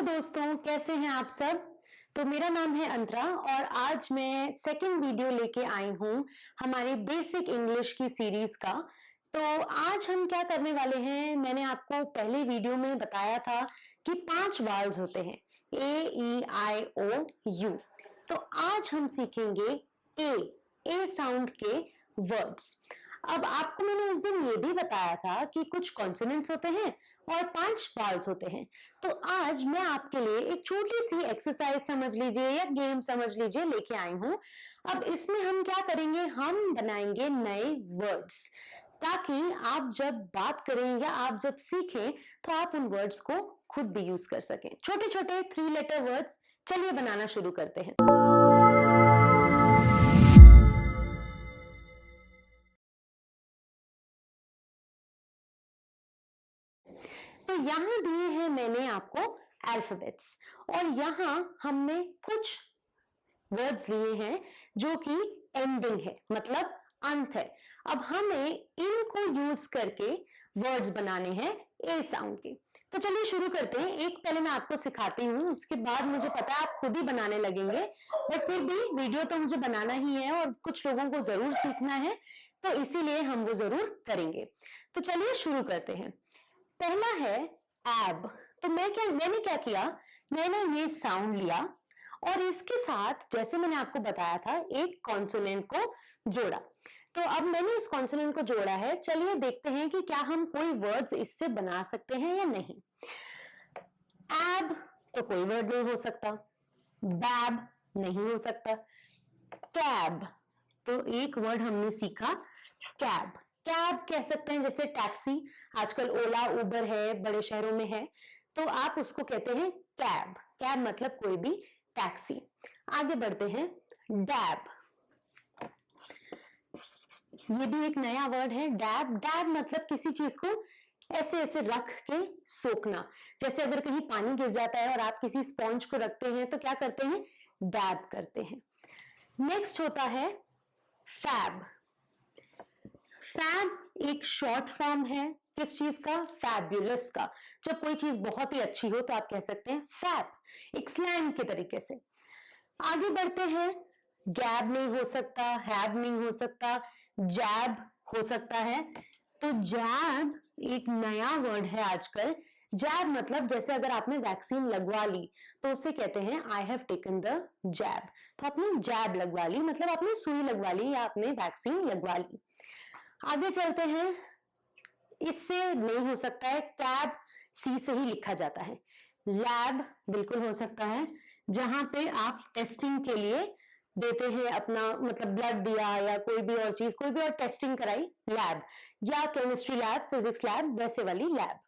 दोस्तों, कैसे हैं आप सब। तो मेरा नाम है अंतरा और आज मैं सेकंड वीडियो लेके आई हूँ हमारी बेसिक इंग्लिश की सीरीज का। तो आज हम क्या करने वाले हैं, मैंने आपको पहले वीडियो में बताया था कि 5 वावल्स होते हैं, A E I O U। तो आज हम सीखेंगे ए साउंड के वर्ड्स। अब आपको मैंने उस दिन ये भी बताया था कि कुछ कॉन्सोनेंट्स होते हैं और 5 वावल्स होते हैं। तो आज मैं आपके लिए एक छोटी सी एक्सरसाइज समझ लीजिए या गेम समझ लीजिए लेके आई हूं। अब इसमें हम क्या करेंगे, हम बनाएंगे नए वर्ड्स, ताकि आप जब बात करें या आप जब सीखें तो आप उन वर्ड्स को खुद भी यूज कर सकें। छोटे छोटे 3 लेटर वर्ड्स। चलिए बनाना शुरू करते हैं। तो यहां दिए हैं मैंने आपको अल्फाबेट्स और यहां हमने कुछ वर्ड्स लिए हैं जो कि एंडिंग है, मतलब अंत है। अब हमें इनको यूज करके वर्ड्स बनाने हैं ए साउंड के। तो चलिए शुरू करते हैं। एक पहले मैं आपको सिखाती हूँ, उसके बाद मुझे पता है आप खुद ही बनाने लगेंगे, बट फिर भी वीडियो तो मुझे बनाना ही है और कुछ लोगों को जरूर सीखना है, तो इसीलिए हम वो जरूर करेंगे। तो चलिए शुरू करते हैं। पहला है एब। तो मैंने क्या किया, मैंने ये साउंड लिया और इसके साथ जैसे मैंने आपको बताया था एक कॉन्सोनेंट को जोड़ा। तो अब मैंने इस कॉन्सोनेंट को जोड़ा है, चलिए देखते हैं कि क्या हम कोई वर्ड्स इससे बना सकते हैं या नहीं। एब तो कोई वर्ड नहीं हो सकता, बैब नहीं हो सकता, कैब तो एक वर्ड हमने सीखा कैब। कैब कह सकते हैं जैसे टैक्सी, आजकल ओला उबर है, बड़े शहरों में है, तो आप उसको कहते हैं कैब। कैब मतलब कोई भी टैक्सी। आगे बढ़ते हैं, डैब। ये भी एक नया वर्ड है, डैब। डैब मतलब किसी चीज को ऐसे ऐसे रख के सोखना। जैसे अगर कहीं पानी गिर जाता है और आप किसी स्पॉन्ज को रखते हैं तो क्या करते हैं, डैब करते हैं। नेक्स्ट होता है फैब। फैब एक शॉर्ट फॉर्म है किस चीज का, फैब्यूलस का। जब कोई चीज बहुत ही अच्छी हो तो आप कह सकते हैं फैब, एक स्लैंग के तरीके से। आगे बढ़ते हैं, गैब नहीं हो सकता, हैव नहीं हो सकता, जैब हो सकता है। तो जैब एक नया वर्ड है आजकल। जैब मतलब जैसे अगर आपने वैक्सीन लगवा ली तो उसे कहते हैं आई हैव टेकन द जैब। तो आपने जैब लगवा ली मतलब आपने सुई लगवा ली या आपने वैक्सीन लगवा ली। आगे चलते हैं, इससे नहीं हो सकता है, कैब सी से ही लिखा जाता है। लैब बिल्कुल हो सकता है, जहां पे आप टेस्टिंग के लिए देते हैं अपना, मतलब ब्लड दिया या कोई भी और चीज, कोई भी और टेस्टिंग कराई, लैब। या केमिस्ट्री लैब, फिजिक्स लैब, वैसे वाली लैब।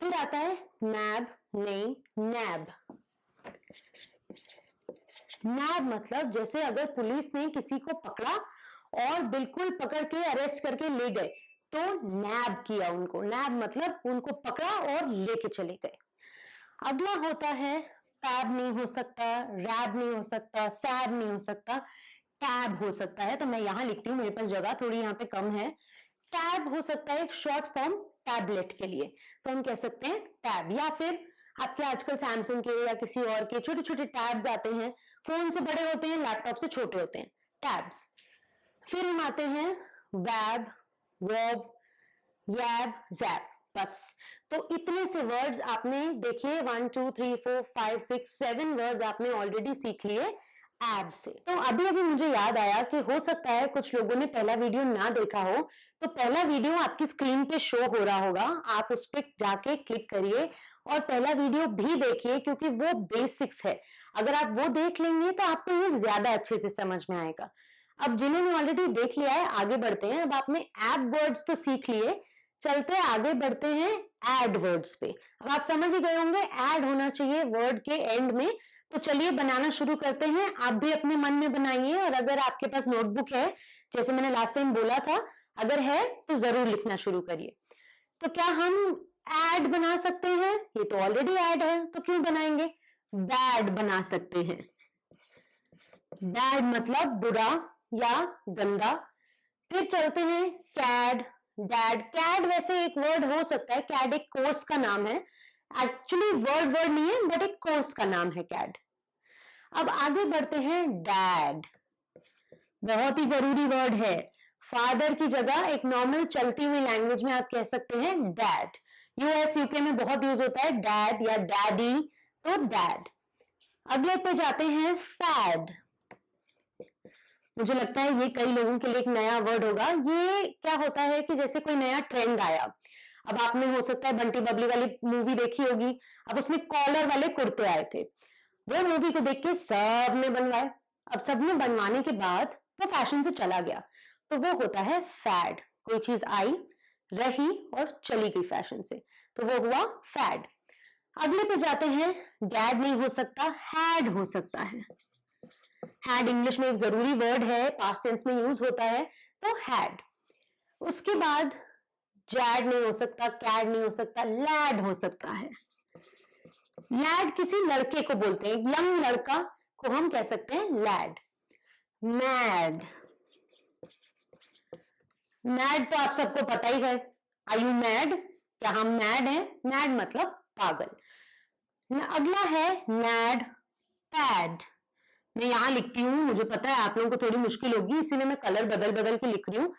फिर आता है नैब, नहीं, नैब। नैब मतलब जैसे अगर पुलिस ने किसी को पकड़ा और बिल्कुल पकड़ के अरेस्ट करके ले गए तो नैब किया उनको। नैब मतलब उनको पकड़ा और लेके चले गए। अगला होता है टैब नहीं हो सकता, रैब नहीं हो सकता, सैब नहीं हो सकता, टैब हो सकता है। तो मैं यहां लिखती हूँ, मेरे पास जगह थोड़ी यहाँ पे कम है। टैब हो सकता है एक शॉर्ट फॉर्म टैबलेट के लिए, तो हम कह सकते हैं टैब। या फिर आपके आजकल सैमसंग के या किसी और के छोटे छोटे टैब्स आते हैं, फोन से बड़े होते हैं, लैपटॉप से छोटे होते हैं, टैब्स। फिर हम आते हैं वैब, वॉब, यैब, जैब। बस। तो इतने से वर्ड्स आपने देखिए, 1 2 3 4 5 6 7 वर्ड्स आपने ऑलरेडी सीख लिए एब से। तो अभी अभी मुझे याद आया कि हो सकता है कुछ लोगों ने पहला वीडियो ना देखा हो, तो पहला वीडियो आपकी स्क्रीन पे शो हो रहा होगा, आप उस पर जाके क्लिक करिए और पहला वीडियो भी देखिए, क्योंकि वो बेसिक्स है। अगर आप वो देख लेंगे तो आपको ये ज्यादा अच्छे से समझ में आएगा। अब जिन्होंने ऑलरेडी देख लिया है आगे बढ़ते हैं। अब आपने एब वर्ड्स तो सीख लिए, चलते आगे बढ़ते हैं एड वर्ड्स पे। अब आप समझ ही गए होंगे एड होना चाहिए वर्ड के एंड में। तो चलिए बनाना शुरू करते हैं। आप भी अपने मन में बनाइए और अगर आपके पास नोटबुक है, जैसे मैंने लास्ट टाइम बोला था, अगर है तो जरूर लिखना शुरू करिए। तो क्या हम एड बना सकते हैं, ये तो ऑलरेडी एड है तो क्यों बनाएंगे, बैड बना सकते हैं। बैड मतलब बुरा या गंदा। फिर चलते हैं कैड, डैड। कैड वैसे एक वर्ड हो सकता है, कैड एक कोर्स का नाम है, एक्चुअली वर्ड वर्ड नहीं है, बट एक कोर्स का नाम है कैड। अब आगे बढ़ते हैं, डैड बहुत ही जरूरी वर्ड है। फादर की जगह एक नॉर्मल चलती हुई लैंग्वेज में आप कह सकते हैं डैड। यूएस यूके में बहुत यूज होता है डैड या डैडी, तो डैड। अगले पे जाते हैं, फैड। मुझे लगता है ये कई लोगों के लिए एक नया वर्ड होगा। ये क्या होता है कि जैसे कोई नया ट्रेंड आया, अब आपने हो सकता है बंटी बबली वाली मूवी देखी होगी, अब उसमें कॉलर वाले कुर्ते आए थे, वो मूवी को देख के सबने बनवाए। अब सबने बनवाने के बाद वो फैशन से चला गया, तो वो होता है फैड। कोई चीज आई, रही और चली गई फैशन से, तो वो हुआ फैड। अगले पे जाते हैं, डैड नहीं हो सकता, हैड हो सकता है। हैड इंग्लिश में एक जरूरी वर्ड है, पास्ट टेंस में यूज होता है, तो हैड। उसके बाद जैड नहीं हो सकता, कैड नहीं हो सकता, लैड हो सकता है। लैड किसी लड़के को बोलते हैं, यंग लड़का को हम कह सकते हैं लैड। मैड, मैड तो आप सबको पता ही है, आर यू मैड, क्या हम मैड हैं? मैड मतलब पागल। अगला है नैड, पैड। मैं यहां लिखती हूँ, मुझे पता है आप लोगों को थोड़ी मुश्किल होगी, इसीलिए मैं कलर बदल बदल के लिख रही हूँ।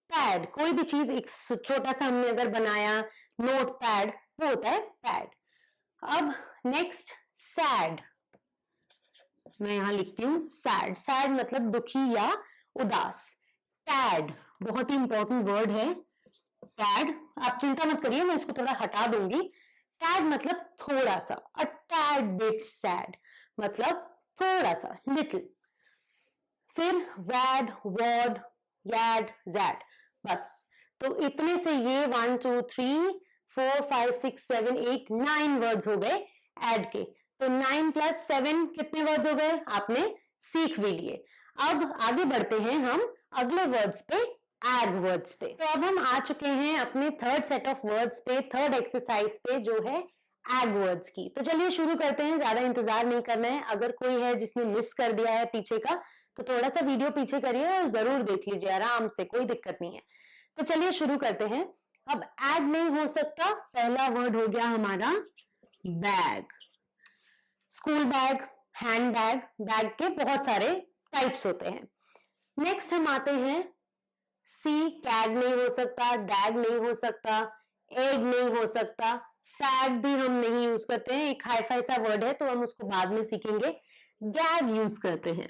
पैड, कोई भी चीज एक छोटा सा हमने अगर बनाया, नोट पैड, वो होता है पैड। अब नेक्स्ट, सैड। मैं यहां लिखती हूँ सैड। सैड मतलब दुखी या उदास। टैड बहुत ही इंपॉर्टेंट वर्ड है, टैड। आप चिंता मत करिए, मैं इसको थोड़ा हटा दूंगी। टैड मतलब थोड़ा सा, अ टैड बिट सैड मतलब थोड़ा सा, लिटिल। फिर वैड, वॉड, याड, जैड, बस। तो इतने से ये 1 2 3 4 5 6 7 8 9 वर्ड्स हो गए ऐड के। तो 9 + 7 कितने वर्ड्स हो गए, आपने सीख भी लिए। अब आगे बढ़ते हैं हम अगले वर्ड्स पे, एग वर्ड्स पे। तो अब हम आ चुके हैं अपने थर्ड सेट ऑफ वर्ड्स पे, थर्ड एक्सरसाइज पे, जो है एग वर्ड्स की। तो चलिए शुरू करते हैं, ज्यादा इंतजार नहीं करना है। अगर कोई है जिसने मिस कर दिया है पीछे का, तो थोड़ा सा वीडियो पीछे करिए और जरूर देख लीजिए आराम से, कोई दिक्कत नहीं है। तो चलिए शुरू करते हैं। अब एग नहीं हो सकता, पहला वर्ड हो गया हमारा bag. School bag, hand bag, bag के बहुत सारे टाइप्स होते हैं। नेक्स्ट हम आते हैं, सी, कैग नहीं हो सकता, डैग नहीं हो सकता, एग नहीं हो सकता, फैग भी हम नहीं यूज करते हैं, एक हाई फाई सा वर्ड है तो हम उसको बाद में सीखेंगे। गैग यूज करते हैं।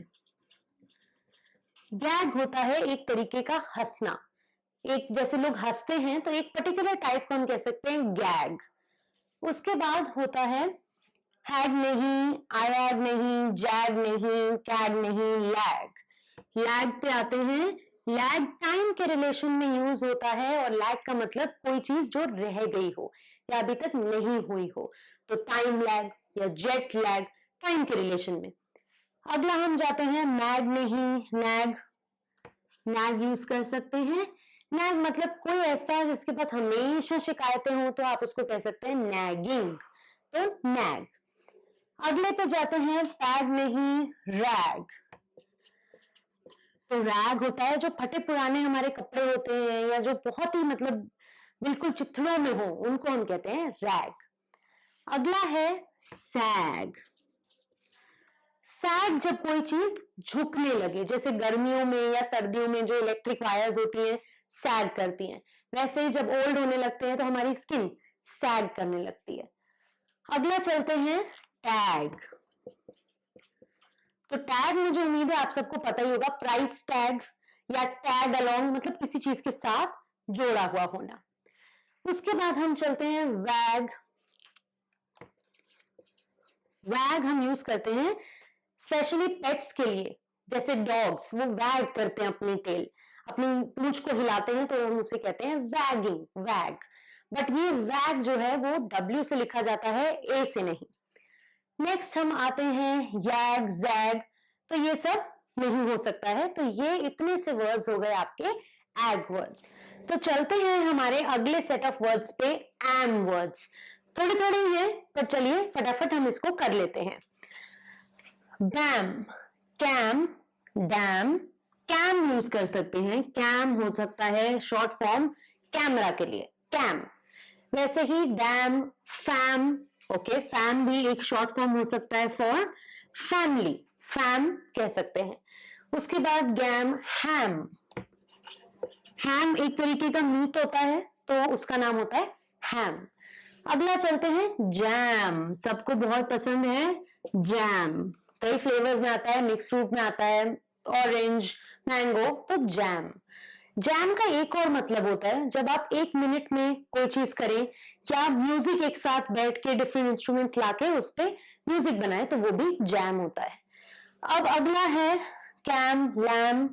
गैग होता है एक तरीके का हंसना, एक जैसे लोग हंसते हैं तो एक पर्टिकुलर टाइप को हम कह सकते हैं गैग। उसके बाद होता है हैग नहीं, आयैग नहीं, जैग नहीं, कैग नहीं, लैग। लैग पे आते हैं। लैग टाइम के रिलेशन में यूज होता है, और लैग का मतलब कोई चीज जो रह गई हो या अभी तक नहीं हुई हो, तो टाइम लैग या जेट लैग, टाइम के रिलेशन में। अगला हम जाते हैं मैग नहीं, नैग। नैग यूज कर सकते हैं। नैग मतलब कोई ऐसा जिसके पास हमेशा शिकायतें हो, तो आप उसको कह सकते हैं नैगिंग, तो नैग। अगले पे जाते हैं, टैग नहीं, रैग। तो रैग होता है जो फटे पुराने हमारे कपड़े होते हैं, या जो बहुत ही मतलब बिल्कुल चिथड़ों में हो, उनको हम कहते हैं रैग। अगला है सैग। सैग जब कोई चीज झुकने लगे, जैसे गर्मियों में या सर्दियों में जो इलेक्ट्रिक वायर्स होती हैं सैग करती हैं, वैसे ही जब ओल्ड होने लगते हैं तो हमारी स्किन सैग करने लगती है। अगला चलते हैं, टैग। तो टैग मुझे उम्मीद है आप सबको पता ही होगा, प्राइस टैग या टैग अलोंग, मतलब किसी चीज के साथ जोड़ा हुआ होना। उसके बाद हम चलते हैं वैग। वैग हम यूज करते हैं स्पेशली पेट्स के लिए, जैसे डॉग्स वो वैग करते हैं अपनी टेल, अपनी पूंछ को हिलाते हैं, तो हम उसे कहते हैं वैगिंग, वैग। बट ये वैग जो है वो W से लिखा जाता है, A से नहीं। नेक्स्ट हम आते हैं यैग, जैग। तो ये सब नहीं हो सकता है। तो ये इतने से वर्ड्स हो गए आपके एग वर्ड्स। तो चलते हैं हमारे अगले सेट ऑफ वर्ड्स पे, एम वर्ड्स। थोड़ी थोड़ी है, पर चलिए फटाफट हम इसको कर लेते हैं। Dam, cam, dam, cam use कर सकते हैं। कैम हो सकता है शॉर्ट फॉर्म कैमरा के लिए, कैम। वैसे ही डैम, फैम, ओके, फैम भी एक शॉर्ट फॉर्म हो सकता है फॉर फैमिली, फैम कह सकते हैं। उसके बाद गैम, हैम। हैम एक तरीके का मीट होता है तो उसका नाम होता है हैम। अगला चलते हैं जैम, सबको बहुत पसंद है जैम, कई फ्लेवर्स में आता है, मिक्स फ्रूट में आता है, ऑरेंज, मैंगो, तो जैम। जैम का एक और मतलब होता है जब आप 1 मिनट में कोई चीज करें या म्यूजिक एक साथ बैठ के डिफरेंट इंस्ट्रूमेंट्स लाके उस पर म्यूजिक बनाए तो वो भी जैम होता है। अब अगला है cam, lamb,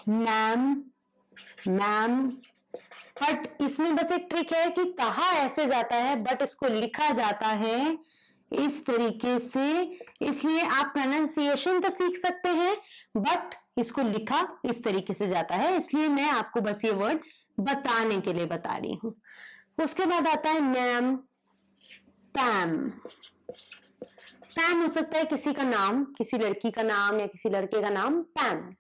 mam, mam. But इसमें बस एक ट्रिक है कि कहा ऐसे जाता है बट इसको लिखा जाता है इस तरीके से, इसलिए आप प्रोनाउंसिएशन तो सीख सकते हैं बट इसको लिखा इस तरीके से जाता है, इसलिए मैं आपको बस ये वर्ड बताने के लिए बता रही हूं। उसके बाद आता है नैम, पैम। पैम हो सकता है किसी का नाम, किसी लड़की का नाम या किसी लड़के का नाम, पैम।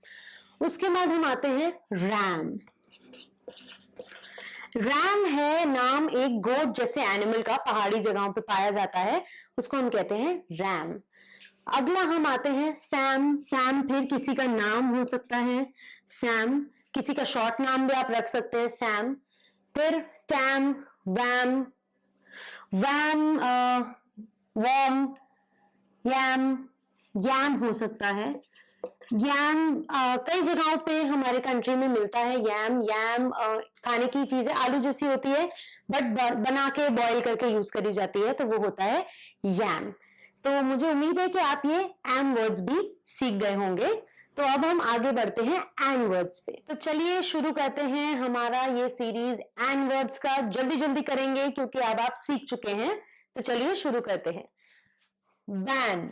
उसके बाद हम आते हैं रैम। रैम है नाम एक गोट जैसे एनिमल का, पहाड़ी जगहों पे पाया जाता है, उसको हम कहते हैं रैम। अगला हम आते हैं सैम। सैम फिर किसी का नाम हो सकता है, सैम, किसी का शॉर्ट नाम भी आप रख सकते हैं सैम। फिर टैम, वैम, वैम, वॉम, यैम, यैम हो सकता है। यैम कई जगहों पे हमारे कंट्री में मिलता है यैम। यैम खाने की चीज है, आलू जैसी होती है बट बना के बॉईल करके यूज करी जाती है तो वो होता है यैम। तो मुझे उम्मीद है कि आप ये एम वर्ड्स भी सीख गए होंगे। तो अब हम आगे बढ़ते हैं एन वर्ड्स पे। तो चलिए शुरू करते हैं हमारा ये सीरीज एन वर्ड्स का, जल्दी जल्दी करेंगे क्योंकि अब आप सीख चुके हैं। तो चलिए शुरू करते हैं। Ban,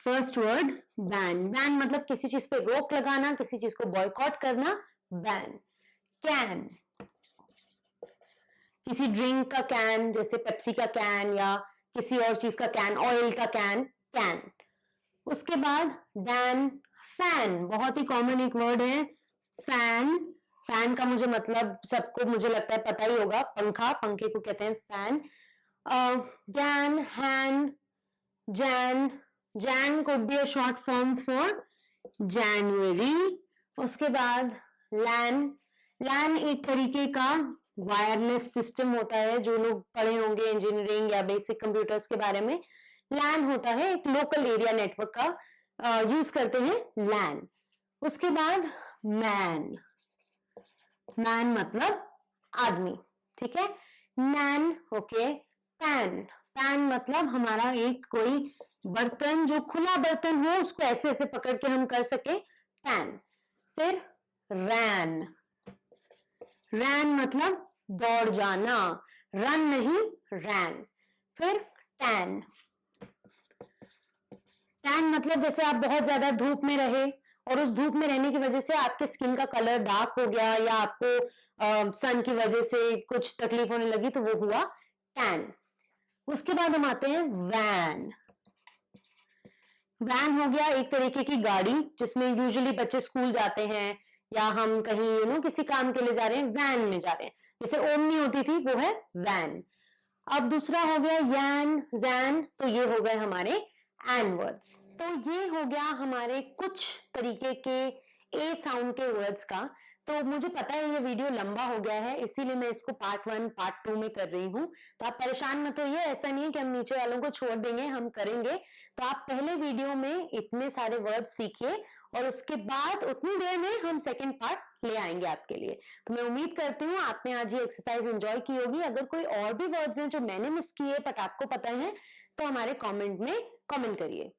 first word ban. Ban मतलब किसी चीज पे रोक लगाना, किसी चीज को बॉयकॉट करना, बैन। कैन, किसी ड्रिंक का कैन, जैसे पेप्सी का कैन या किसी और चीज का कैन, ऑयल का कैन, कैन। उसके बाद डैन, फैन, बहुत ही कॉमन एक वर्ड है फैन। फैन का मुझे मतलब सबको मुझे लगता है पता ही होगा, पंखा, पंखे को कहते हैं fan. Dan, Han, Jan. Jan could be a short form for January। उसके बाद लैन। लैन एक तरीके का वायरलेस सिस्टम होता है, जो लोग पढ़े होंगे इंजीनियरिंग या बेसिक कंप्यूटर्स के बारे में, लैन होता है एक लोकल एरिया नेटवर्क का, यूज करते हैं लैन। उसके बाद मैन। मैन मतलब आदमी, ठीक है, मैन। Okay, pan. पैन मतलब हमारा एक कोई बर्तन, जो खुला बर्तन हो उसको ऐसे ऐसे पकड़ के हम कर सके, पैन। फिर रैन। रैन मतलब दौड़ जाना, रन नहीं, रैन। फिर टैन। टैन मतलब जैसे आप बहुत ज्यादा धूप में रहे और उस धूप में रहने की वजह से आपके स्किन का कलर डार्क हो गया या आपको सन की वजह से कुछ तकलीफ होने लगी तो वो हुआ टैन। उसके बाद हम आते हैं वैन। वैन हो गया एक तरीके की गाड़ी जिसमें यूजुअली बच्चे स्कूल जाते हैं या हम कहीं किसी काम के लिए जा रहे हैं, वैन में जा रहे हैं, जैसे ओमनी होती थी वो है वैन। अब दूसरा हो गया यैन, जैन, तो ये हो गए हमारे एन वर्ड्स। तो ये हो गया हमारे कुछ तरीके के ए साउंड के वर्ड्स का। तो मुझे पता है ये वीडियो लंबा हो गया है, इसीलिए मैं इसको पार्ट 1 पार्ट 2 में कर रही हूँ, तो आप परेशान मत होइए। ऐसा नहीं है कि हम नीचे वालों को छोड़ देंगे, हम करेंगे। तो आप पहले वीडियो में इतने सारे वर्ड सीखिए और उसके बाद उतनी देर में हम सेकंड पार्ट ले आएंगे आपके लिए। तो मैं उम्मीद करती हूँ आपने आज ये एक्सरसाइज एंजॉय की होगी। अगर कोई और भी वर्ड्स हैं जो मैंने मिस किए बट आपको पता है तो हमारे कमेंट में कमेंट करिए।